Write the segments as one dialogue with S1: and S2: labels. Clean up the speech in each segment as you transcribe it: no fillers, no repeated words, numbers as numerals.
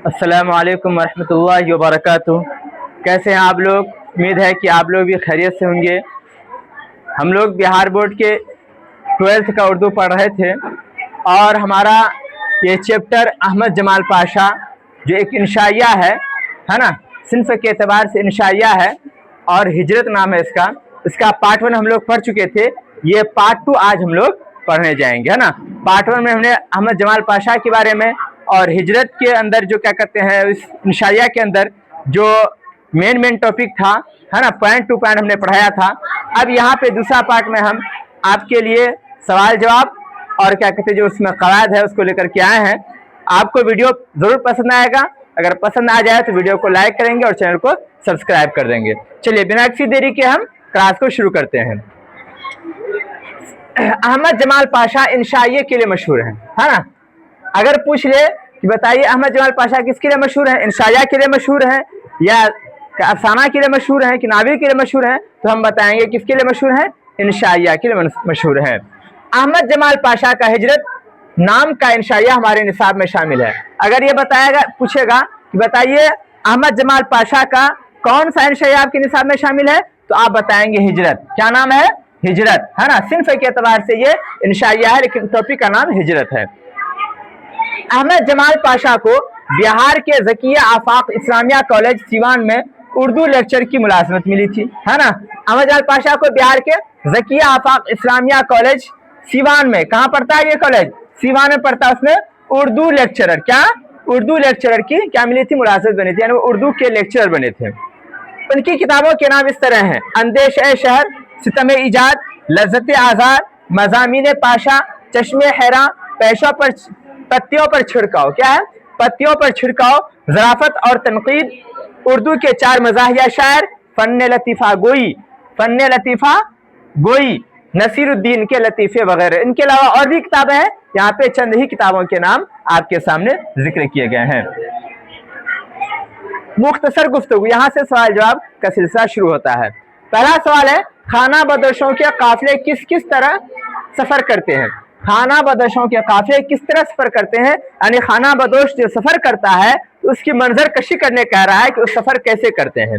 S1: अस्सलामु अलैकुम वरहमतुल्लाहि वबरकातुह। कैसे हैं आप लोग? उम्मीद है कि आप लोग भी खैरियत से होंगे। हम लोग बिहार बोर्ड के 12th का उर्दू पढ़ रहे थे और हमारा ये चैप्टर अहमद जमाल पाशा जो एक इंशाइया है ना, सिन्फ के एतबार से इंशाइया है और हिजरत नाम है इसका पार्ट 1 हम लोग पढ़ चुके थे। ये पार्ट 2 आज हम लोग पढ़ने जाएंगे, है ना। पार्ट 1 में हमने अहमद जमाल पाशा के बारे में और हिजरत के अंदर जो क्या कहते हैं इस इंशाइया के अंदर जो मेन टॉपिक था, है ना, पॉइंट टू पॉइंट हमने पढ़ाया था। अब यहाँ पे दूसरा पार्ट में हम आपके लिए सवाल जवाब और क्या कहते हैं जो उसमें कवायद है उसको लेकर के आए हैं। आपको वीडियो जरूर पसंद आएगा। अगर पसंद आ जाए तो वीडियो को लाइक करेंगे और चैनल को सब्सक्राइब कर देंगे। चलिए बिना किसी देरी के हम क्लास को शुरू करते हैं। अहमद जमाल पाशा इंशाइये के लिए मशहूर है ना। अगर पूछ ले कि बताइए अहमद जमाल पाशा किसके लिए मशहूर है, इंशाइया के लिए मशहूर है या अफसाना के लिए मशहूर है कि नाविल के लिए मशहूर है, तो हम बताएंगे किसके लिए मशहूर है, इंशाइया के लिए मशहूर है। अहमद जमाल पाशा का हिजरत नाम का इंशाइया हमारे निसाब में शामिल है। अगर ये पूछेगा कि बताइए अहमद जमाल पाशा का कौन सा इंशाइया आपके निसाब में शामिल है, तो आप बताएंगे हिजरत। क्या नाम है? हिजरत, है ना। सिन्फ के एतबार से ये इंशाइया है लेकिन टॉपिक का नाम हिजरत है। अहमद जमाल पाशा को बिहार के ज़किया आफाक इस्लामिया कॉलेज सीवान में उर्दू लेक्चर की मुलाजमत मिली थी, है ना। अहमद जमाल पाशा को बिहार के ज़किया आफाक इस्लामिया कॉलेज सीवान में, कहाँ पढ़ता है ये कॉलेज? सीवान में पढ़ता है। उसमें उर्दू लेक्चरर की क्या मिली थी? मुलाजमत बनी थी, यानी वो उर्दू के लेक्चरर बने थे। उनकी किताबों के नाम इस तरह हैं: अंदेशे शहर, सितमे इजाद, लज्जत आज़ार, मज़ामीन पाशा, चश्मे हैरा, पत्तियों पर छिड़काव। क्या है? पत्तियों पर छिड़काव, ज़राफ़त और तनकीद, उर्दू के 4 मज़ाहिया शायर, फन्ने लतीफ़ा गोई, नसीरुद्दीन के लतीफ़े वगैरह। इनके अलावा और भी किताबें हैं, यहाँ पे चंद ही किताबों के नाम आपके सामने जिक्र किए गए हैं। मुख्तसर गुफ्तगू, यहाँ से सवाल जवाब का सिलसिला शुरू होता है। पहला सवाल है, खाना बदोशों के काफिले किस तरह सफर करते हैं? खाना बदोशों के काफिले किस तरह सफर करते हैं, यानी खाना बदोश जो सफर करता है उसकी मंजर कशी करने कह रहा है कि उस सफर कैसे करते हैं।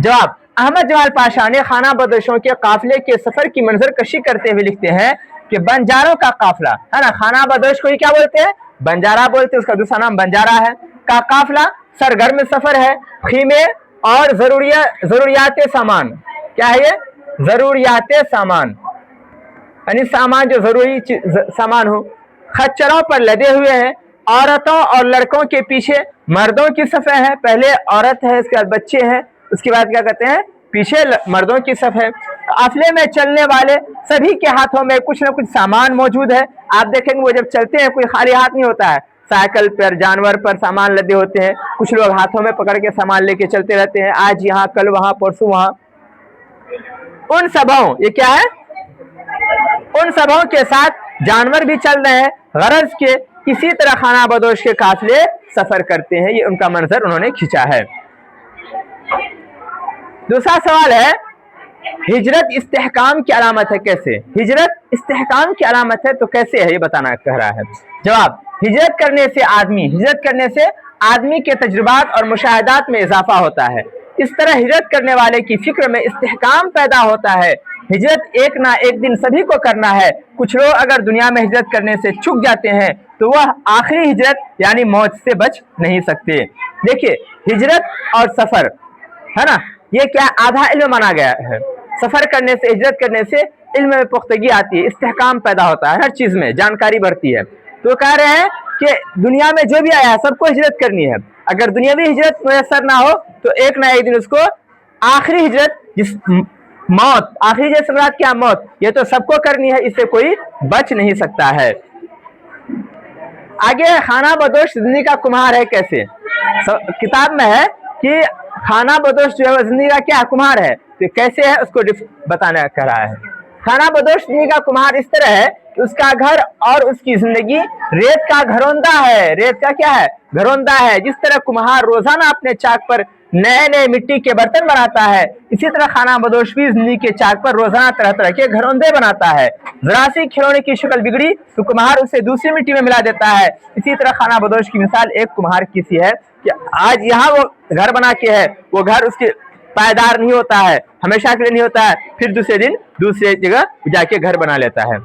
S1: जवाब, अहमद जमाल पाशा ने खाना बदोशों के काफिले के सफर की मंजर कशी करते हुए लिखते हैं कि बंजारों का काफिला, है ना। खाना बदोश को ही क्या बोलते हैं? बंजारा बोलते हैं। उसका दूसरा नाम बंजारा है। का काफिला सरगर्म सफर है, खीमे और जरूरियात सामान। क्या है ये? जरूरियात सामान, यानी सामान जो जरूरी सामान हो। खच्चरों पर लदे हुए हैं, औरतों और लड़कों के पीछे मर्दों की सफ़ है। पहले औरत है, इसके बाद बच्चे हैं, उसके बाद क्या कहते हैं, पीछे मर्दों की सफ़ है। काफिले में चलने वाले सभी के हाथों में कुछ न कुछ सामान मौजूद है। आप देखेंगे वो जब चलते हैं कोई खाली हाथ नहीं होता है। साइकिल पर, जानवर पर सामान लदे होते हैं। कुछ लोग हाथों में पकड़ के सामान लेके चलते रहते हैं, आज यहाँ कल वहाँ परसों वहाँ। उन सबों, ये क्या है? उन सबों के साथ जानवर भी चल रहे हैं। गरज के इसी तरह खाना बदोश के काफिले सफर करते हैं। ये उनका मंजर उन्होंने खींचा है। दूसरा सवाल है, हिजरत इस्तेहकाम की अलामत है। कैसे? हिजरत इस्तेहकाम की अलामत है तो कैसे है ये बताना कह रहा है। जवाब, हिजरत करने से आदमी के तजुर्बात और मुशाहिदात में इजाफा होता है। इस तरह हिजरत करने वाले की फिक्र में इस्तेहकाम पैदा होता है। हिजरत एक ना एक दिन सभी को करना है। कुछ लोग अगर दुनिया में हिजरत करने से चूक जाते हैं तो वह आखिरी हिजरत यानी मौत से बच नहीं सकते। देखिए, हिजरत और सफर, है ना, ये क्या आधा इल्म माना गया है। सफर करने से, हिजरत करने से इल्म में पुख्तगी आती है, इस्तेहकाम पैदा होता है, हर चीज में जानकारी बढ़ती है। तो कह रहे हैं कि दुनिया में जो भी आया है सबको हिजरत करनी है। अगर दुनियावी हिजरत मुयसर ना हो तो एक ना एक दिन उसको आखिरी हिजरत, मौत, आखिरी हिजरत से मुराद क्या? मौत। ये तो सबको करनी है, इससे कोई बच नहीं सकता है। आगे, खाना बदोश जिंदगी का कुम्हार है। कैसे? किताब में है कि खाना बदोश जो है जिंदगी का क्या कुम्हार है, तो कैसे है उसको बताना कह रहा है। खाना बदोश जिंदगी का कुम्हार इस तरह है कि उसका घर और उसकी जिंदगी रेत का घरौंदा है। रेत का क्या है? घरौंदा है। जिस तरह कुम्हार रोजाना अपने चाक पर नए नए मिट्टी के बर्तन बनाता है, इसी तरह खाना बदोश भी जिंदगी के चाक पर रोजाना तरह तरह के घरौंदे बनाता है। जरा सी खिलौने की शक्ल बिगड़ी तो कुम्हार उसे दूसरी मिट्टी में मिला देता है। इसी तरह खाना बदोश की मिसाल एक कुम्हार की सी है कि आज यहाँ वो घर बना के है, वो घर उसके पायदार नहीं होता है, हमेशा के लिए नहीं होता है, फिर दूसरे दिन दूसरे जगह जाके घर बना लेता है।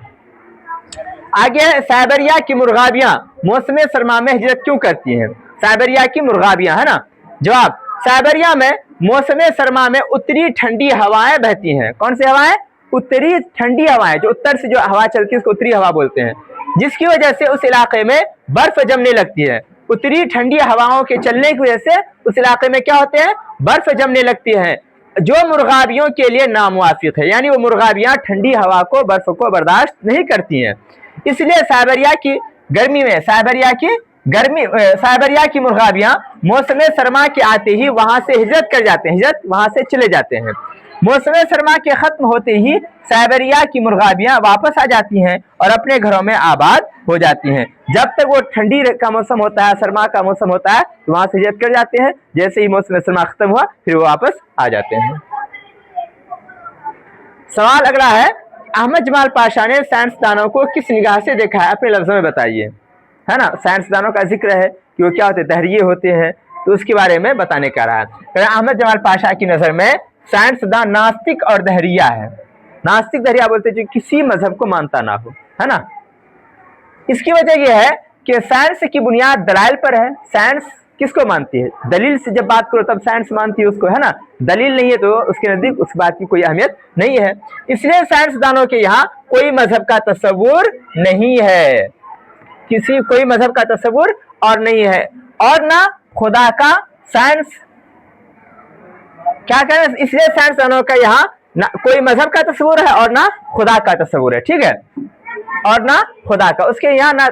S1: आगे है साइबेरिया की मुर्गाबियां मौसम सरमा में हिजरत क्यों करती हैं? साइबेरिया की मुर्गाबियां, है ना। जवाब, साइबेरिया में मौसम सरमा में उत्तरी ठंडी हवाएं बहती हैं। कौन सी हवाएं? उत्तरी ठंडी हवाएं, जो उत्तर से जो हवा चलती है उसको उत्तरी हवा बोलते हैं, जिसकी वजह से उस इलाके में बर्फ जमने लगती है। उत्तरी ठंडी हवाओं के चलने की वजह से उस इलाके में क्या होते हैं? बर्फ जमने लगती है, जो मुर्गाबियों के लिए नामुवाफिक है, यानी वो मुर्गाबियां ठंडी हवा को, बर्फ को बर्दाश्त नहीं करती हैं। इसलिए साइबेरिया की गर्मी में साइबेरिया की मुर्गाबियां मौसम सरमा के आते ही वहां से हिजरत कर जाते हैं, वहां से चले जाते हैं। मौसम सरमा के खत्म होते ही साइबेरिया की मुर्गाबियां वापस आ जाती हैं और अपने घरों में आबाद हो जाती हैं। जब तक वो ठंडी का मौसम होता है, सरमा का मौसम होता है, तो वहां से हिजरत कर जाते हैं। जैसे ही मौसम सरमा खत्म हुआ फिर वो वापस आ जाते हैं। सवाल अगला है, अहमद जमाल पाशा ने साइंसदानों को किस निगाह से देखा है? अपने लफ्जों में बताइए, है ना। साइंसदानों का जिक्र है कि वो क्या होते हैं? दहरिये होते हैं, तो उसके बारे में बताने का रहा है। अहमद जमाल पाशा की नजर में साइंसदान नास्तिक और दहरिया है। नास्तिक दहरिया बोलते हैं जो किसी मजहब को मानता ना हो, है ना। इसकी वजह यह है कि साइंस की बुनियाद दलाइल पर है। साइंस किसको मानती है? दलील से जब बात करो तब साइंस मानती है उसको, है ना। दलील नहीं है तो उसके नजदीक उस बात की कोई अहमियत नहीं है। इसलिए साइंसदानों के यहाँ कोई मजहब का तस्वुर नहीं है, कोई मजहब का तस्वुर और नहीं है, और ना खुदा का। साइंस क्या करें? इसलिए साइंसदानों का यहाँ ना कोई मजहब का तस्वुर है और ना खुदा का तस्वुर है, ठीक है, और ना खुदा का। उसके यहाँ ना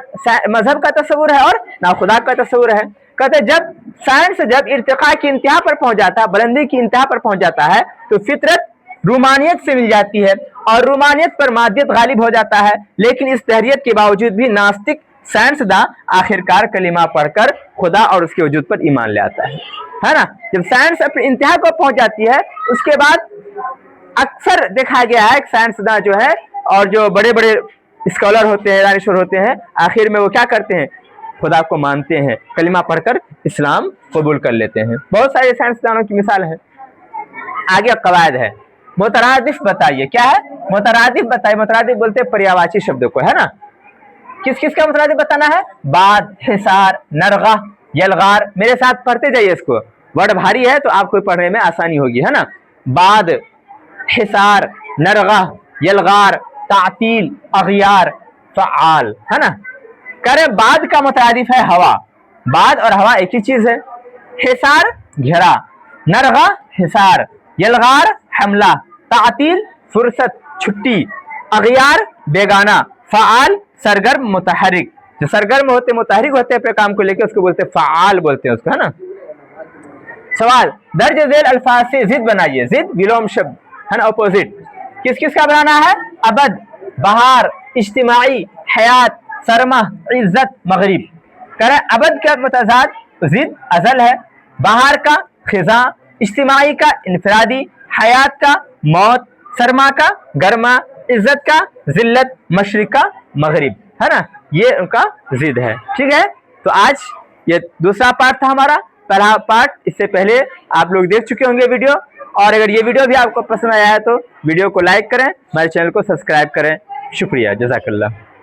S1: मजहब का तस्वुर है और ना खुदा का तस्वुर है। कहते जब साइंस जब इर्तिका की इंतहा पर पहुंच जाता है, बुलंदी की इंतहा पर पहुंच जाता है, तो फितरत रूमानियत से मिल जाती है और रूमानियत पर मादियत गालिब हो जाता है। लेकिन इस तहरियत के बावजूद भी नास्तिक साइंसदां आखिरकार कलिमा पढ़कर खुदा और उसके वजूद पर ईमान ले आता है ना। जब साइंस अपनी इंतहा को पहुंच जाती है, उसके बाद अक्सर देखा गया है साइंसदां जो है और जो बड़े बड़े स्कॉलर होते हैं, दानिश्वर होते हैं, आखिर में वो क्या करते हैं? खुदा को मानते हैं, कलिमा पढ़कर इस्लाम कबूल कर लेते हैं। बहुत सारे साइंसदानों की मिसाल है। आगे कवायद है। मुतरादिफ बताइए, क्या है? मुतरादिफ बताइए। मुतरादिफ बोलते हैं पर्यायवाची शब्दों को, है ना। किस किस का मुतरादिफ बताना है? बाद, हिसार, नरगा, यलगार। मेरे साथ पढ़ते जाइए इसको, वर्ड भारी है तो आपको पढ़ने में आसानी होगी, है ना। बाद, हिसार, नरगा, यलगार, तातील, अगियार, फ़आल, है ना। करे बाद का मुतरादिफ है हवा। बाद और हवा एक ही चीज है। हिसार घेरा, नरगा हिसार, यलगार हमला, तातील फुर्सत छुट्टी, अगियार बेगाना, फ़आल सरगर्म मुतहरिक। जो सरगर्म होते मुतहरिक होते हैं अपने काम को लेकर उसको बोलते हैं फ़आल बोलते हैं उसको, है ना। सवाल, दर्ज झेल अल्फाज से जिद बनाइए। जिद विलोम शब्द, है ना, अपोजिट। किस किस का बनाना है? अबद, बहार, इज्तिमाई, हयात, सरमा, इज्जत, मगरिब। करे अबद का मुतजाद जिद अजल है, बहार का खिजा, इज्तिमाई का इनफरादी, हयात का मौत, सरमा का गर्मा, इज्जत का जिल्लत, मशरिक का मगरिब, है ना। ये उनका जिद है, ठीक है। तो आज ये दूसरा पार्ट था हमारा। पहला पार्ट इससे पहले आप लोग देख चुके होंगे वीडियो, और अगर ये वीडियो भी आपको पसंद आया है तो वीडियो को लाइक करें, हमारे चैनल को सब्सक्राइब करें। शुक्रिया, जज़ाकल्लाह।